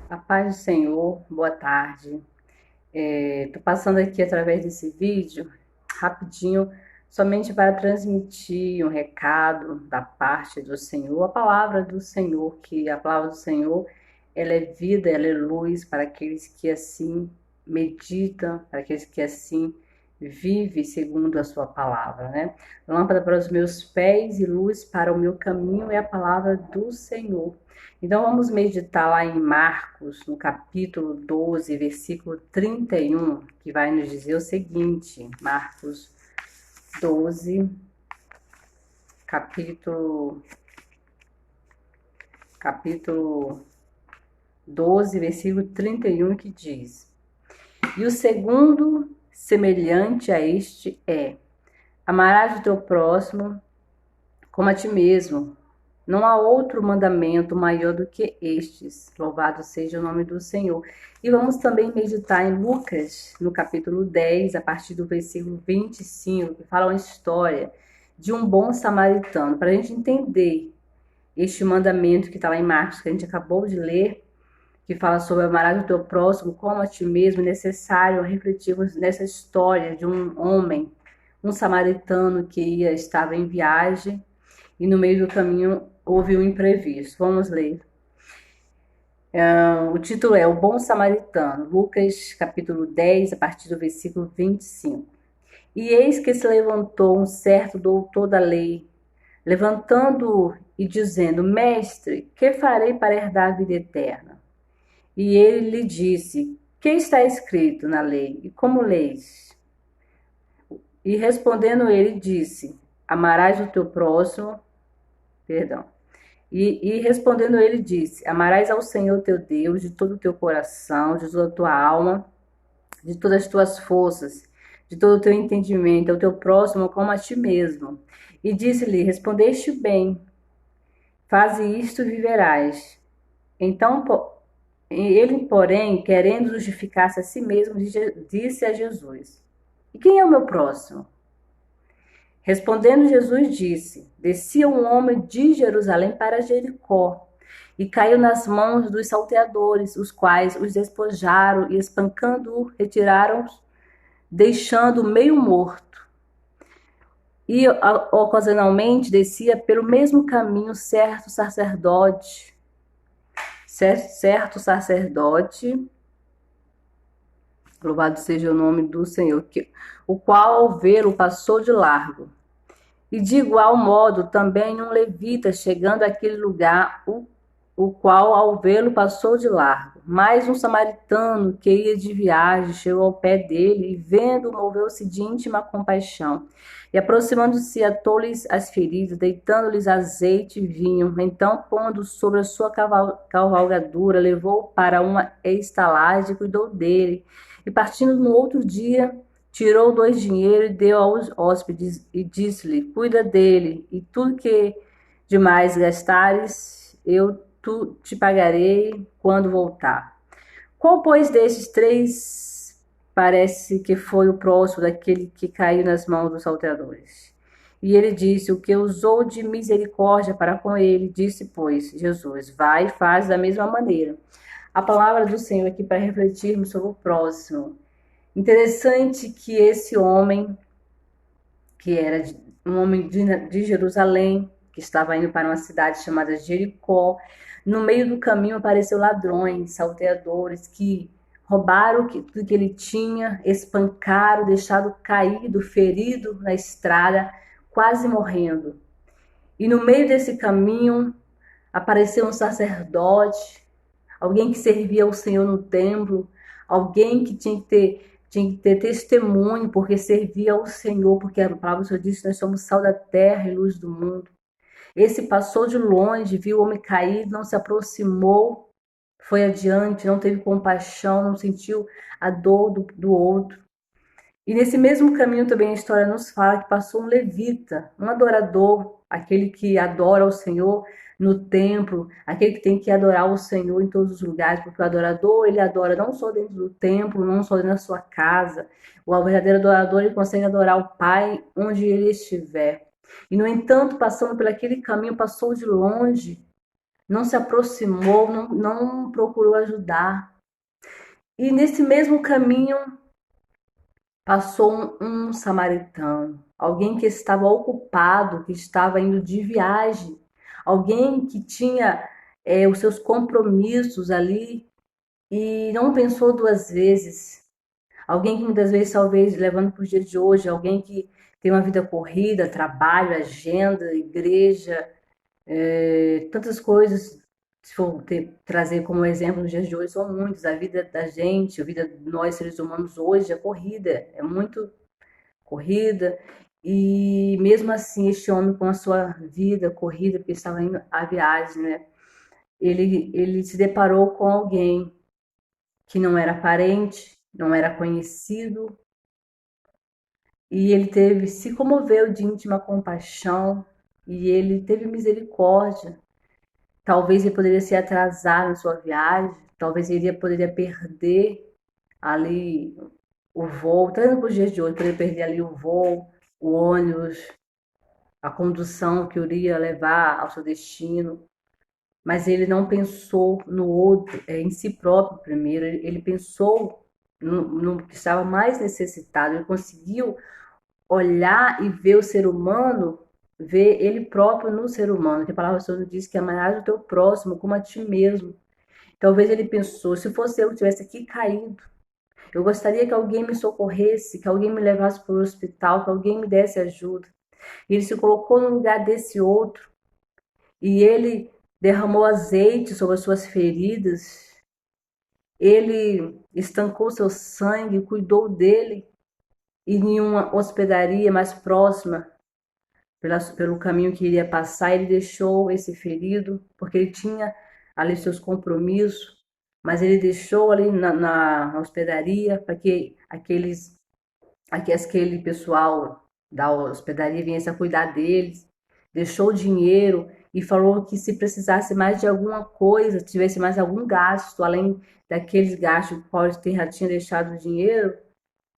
A paz do Senhor, boa tarde. Estou passando aqui através desse vídeo, rapidinho, somente para transmitir um recado da parte do Senhor, a palavra do Senhor, que a palavra do Senhor, ela é vida, ela é luz para aqueles que assim meditam, para aqueles que assim vivem segundo a sua palavra, né? Lâmpada para os meus pés e luz para o meu caminho é a palavra do Senhor. Então vamos meditar lá em Marcos, no capítulo 12, versículo 31, que vai nos dizer o seguinte: Marcos 12, capítulo, capítulo 12, versículo 31, que diz: E o segundo, semelhante a este, é: amarás o teu próximo como a ti mesmo. Não há outro mandamento maior do que estes. Louvado seja o nome do Senhor. E vamos também meditar em Lucas, no capítulo 10, a partir do versículo 25, que fala uma história de um bom samaritano. Para a gente entender este mandamento que está lá em Marcos, que a gente acabou de ler, que fala sobre amar o teu próximo como a ti mesmo, é necessário refletirmos nessa história de um homem, um samaritano que estava em viagem e no meio do caminho houve um imprevisto. Vamos ler. O título é O Bom Samaritano, Lucas capítulo 10, a partir do versículo 25. E eis que se levantou um certo doutor da lei, levantando e dizendo: Mestre, que farei para herdar a vida eterna? E ele lhe disse: Que está escrito na lei? E como leis? E respondendo ele disse: Amarás o teu próximo, perdão. E respondendo ele disse: Amarás ao Senhor teu Deus de todo o teu coração, de toda a tua alma, de todas as tuas forças, de todo o teu entendimento, ao teu próximo como a ti mesmo. E disse-lhe: Respondeste bem, faze isto e viverás. Então ele, porém, querendo justificar-se a si mesmo, disse a Jesus: E quem é o meu próximo? Respondendo Jesus disse: Descia um homem de Jerusalém para Jericó e caiu nas mãos dos salteadores, os quais os despojaram e espancando-o retiraram, deixando-o meio morto. E ocasionalmente descia pelo mesmo caminho certo sacerdote, louvado seja o nome do Senhor, o qual ao vê-lo passou de largo. E de igual modo também um levita, chegando àquele lugar, o qual ao vê-lo passou de largo. Mas um samaritano que ia de viagem chegou ao pé dele e, vendo, moveu-se de íntima compaixão. E aproximando-se, atou-lhes as feridas, deitando-lhes azeite e vinho. Então, pondo sobre a sua cavalgadura, levou-o para uma estalagem e cuidou dele. E partindo no outro dia, tirou 2 dinheiros e deu aos hóspedes e disse-lhe: Cuida dele, e tudo que demais gastares, eu te pagarei quando voltar. Qual, pois, desses três parece que foi o próximo daquele que caiu nas mãos dos salteadores? E ele disse: O que usou de misericórdia para com ele. Disse, pois, Jesus: Vai e faz da mesma maneira. A palavra do Senhor aqui para refletirmos sobre o próximo. Interessante que esse homem, que era um homem de Jerusalém, que estava indo para uma cidade chamada Jericó, no meio do caminho apareceu ladrões, salteadores, que roubaram tudo que ele tinha, espancaram, deixaram caído, ferido na estrada, quase morrendo. E no meio desse caminho apareceu um sacerdote, alguém que servia ao Senhor no templo, alguém que tinha que ter testemunho, porque servia ao Senhor, porque a palavra do Senhor diz que nós somos sal da terra e luz do mundo. Esse passou de longe, viu o homem caído, não se aproximou, foi adiante, não teve compaixão, não sentiu a dor do outro. E nesse mesmo caminho também a história nos fala que passou um levita, um adorador, aquele que adora o Senhor no templo, aquele que tem que adorar o Senhor em todos os lugares, porque o adorador, ele adora não só dentro do templo, não só dentro da sua casa. O verdadeiro adorador, ele consegue adorar o Pai onde ele estiver. E, no entanto, passando por aquele caminho, passou de longe não se aproximou, não procurou ajudar. E nesse mesmo caminho passou um samaritano, alguém que estava ocupado, que estava indo de viagem, alguém que tinha os seus compromissos ali e não pensou duas vezes. Alguém que muitas vezes, talvez, levando para os dias de hoje, alguém que tem uma vida corrida, trabalho, agenda, igreja, tantas coisas, se for trazer como exemplo nos dias de hoje, são muitos. A vida da gente, a vida de nós seres humanos hoje é corrida, é muito corrida. E mesmo assim, este homem com a sua vida corrida, porque estava indo à viagem, né? Ele se deparou com alguém que não era parente, não era conhecido, e ele se comoveu de íntima compaixão, e ele teve misericórdia. Talvez ele poderia se atrasar na sua viagem, talvez ele poderia perder ali o voo, tanto para os dias de hoje, poderia perder ali o voo, o ônibus, a condução que o iria levar ao seu destino. Mas ele não pensou no outro, em si próprio primeiro, ele pensou no que estava mais necessitado, ele conseguiu olhar e ver o ser humano, ver ele próprio no ser humano, que a palavra do Senhor diz que amarás o teu próximo como a ti mesmo. Talvez ele pensou, se fosse eu que tivesse aqui caído, eu gostaria que alguém me socorresse, que alguém me levasse para o hospital, que alguém me desse ajuda. E ele se colocou no lugar desse outro, e ele derramou azeite sobre as suas feridas, ele estancou seu sangue, cuidou dele, e em uma hospedaria mais próxima, pelo caminho que iria passar, ele deixou esse ferido, porque ele tinha ali seus compromissos, mas ele deixou ali na hospedaria para que aquele pessoal da hospedaria viesse a cuidar deles, deixou o dinheiro e falou que se precisasse mais de alguma coisa, tivesse mais algum gasto, além daqueles gastos que Paulo já tinha deixado o dinheiro,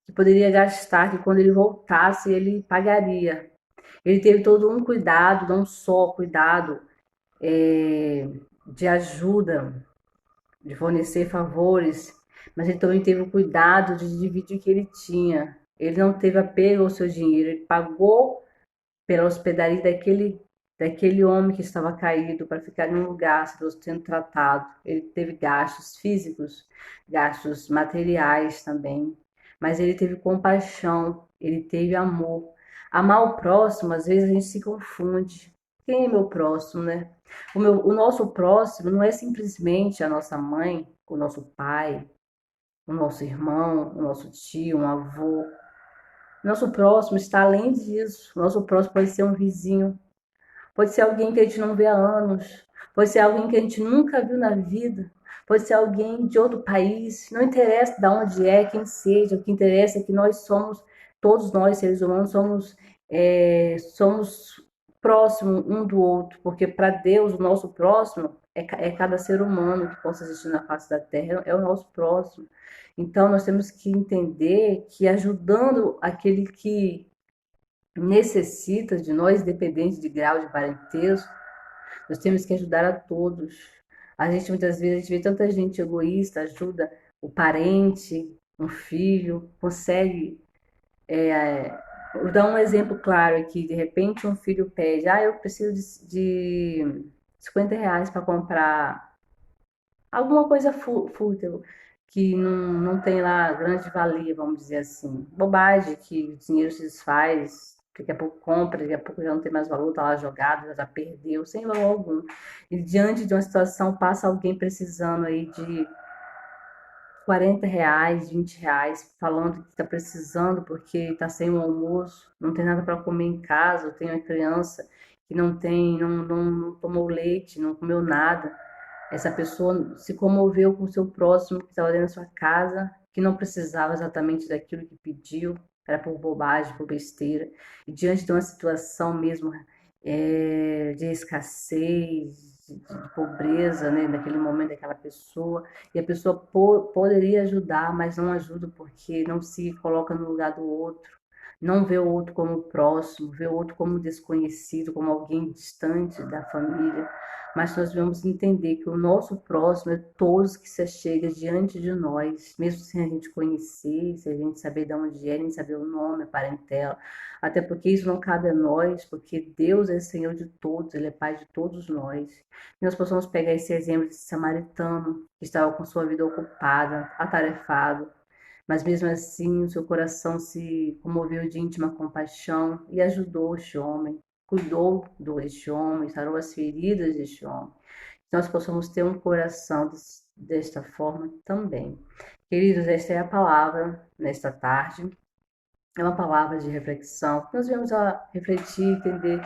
que poderia gastar, que quando ele voltasse ele pagaria. Ele teve todo um cuidado, não só cuidado de ajuda, de fornecer favores, mas ele também teve o cuidado de dividir o que ele tinha. Ele não teve apego ao seu dinheiro, ele pagou pela hospedaria daquele homem que estava caído para ficar em um lugar sendo tratado. Ele teve gastos físicos, gastos materiais também, mas ele teve compaixão, ele teve amor. Amar o próximo, às vezes a gente se confunde. Quem é meu próximo, né? O nosso próximo não é simplesmente a nossa mãe, o nosso pai, o nosso irmão, o nosso tio, um avô. Nosso próximo está além disso. Nosso próximo pode ser um vizinho, pode ser alguém que a gente não vê há anos, pode ser alguém que a gente nunca viu na vida, pode ser alguém de outro país. Não interessa de onde é, quem seja, o que interessa é que nós somos, todos nós seres humanos, somos próximos um do outro, porque para Deus o nosso próximo é cada ser humano que possa existir na face da terra, é o nosso próximo. Então nós temos que entender que ajudando aquele que necessita de nós, independente de grau de parentesco, nós temos que ajudar a todos. A gente muitas vezes a gente vê tanta gente egoísta, ajuda o parente, um filho, consegue. Vou dar um exemplo claro aqui. De repente um filho pede, eu preciso de R$ 50 para comprar alguma coisa fútil, que não tem lá grande valia, vamos dizer assim. Bobagem, que o dinheiro se desfaz, daqui a pouco compra, daqui a pouco já não tem mais valor, tá lá jogado, já perdeu, sem valor algum. E diante de uma situação, passa alguém precisando aí de R$ 40, R$ 20, falando que está precisando porque está sem um almoço, não tem nada para comer em casa, tem uma criança que não tomou leite, não comeu nada. Essa pessoa se comoveu com o seu próximo que estava dentro da sua casa, que não precisava exatamente daquilo que pediu, era por bobagem, por besteira. E diante de uma situação mesmo de escassez, de pobreza, né, naquele momento daquela pessoa, e a pessoa poderia ajudar, mas não ajuda porque não se coloca no lugar do outro, não vê o outro como próximo, vê o outro como desconhecido, como alguém distante da família. mas nós devemos entender que o nosso próximo é todos que se chega diante de nós, mesmo sem a gente conhecer, sem a gente saber de onde é, nem saber o nome, a parentela, até porque isso não cabe a nós, porque Deus é Senhor de todos, Ele é Pai de todos nós. E nós possamos pegar esse exemplo de samaritano, que estava com sua vida ocupada, atarefado, mas mesmo assim o seu coração se comoveu de íntima compaixão e ajudou este homem, cuidou deste homem, sarou as feridas deste homem. Que nós possamos ter um coração desta forma também. Queridos, esta é a palavra nesta tarde. É uma palavra de reflexão. Nós viemos a refletir, entender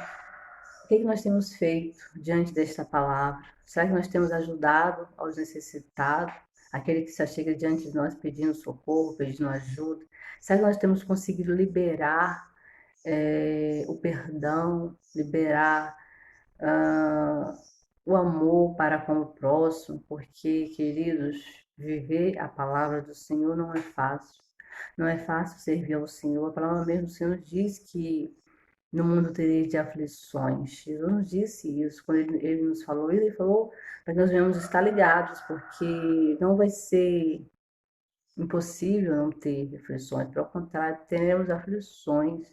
o que nós temos feito diante desta palavra. Será que nós temos ajudado aos necessitados? Aquele que se chega diante de nós pedindo socorro, pedindo ajuda? Será que nós temos conseguido liberar o perdão, liberar o amor para com o próximo? Porque, queridos, viver a palavra do Senhor não é fácil. Não é fácil servir ao Senhor. A palavra mesmo do Senhor diz que no mundo tereis de aflições. Jesus nos disse isso, quando ele nos falou, ele falou para que nós venhamos estar ligados, porque não vai ser impossível não ter aflições, pelo contrário, teremos aflições,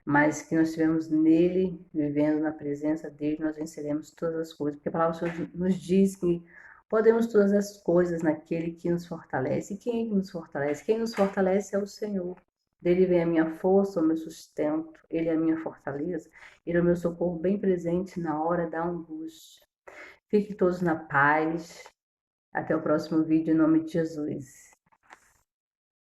mas que nós estivermos nele, vivendo na presença dele, nós venceremos todas as coisas, porque a palavra do Senhor nos diz que podemos todas as coisas naquele que nos fortalece. E quem é que nos fortalece? Quem nos fortalece é o Senhor. Dele vem a minha força, o meu sustento, ele é a minha fortaleza, ele é o meu socorro bem presente na hora da angústia. Fiquem todos na paz. Até o próximo vídeo, em nome de Jesus.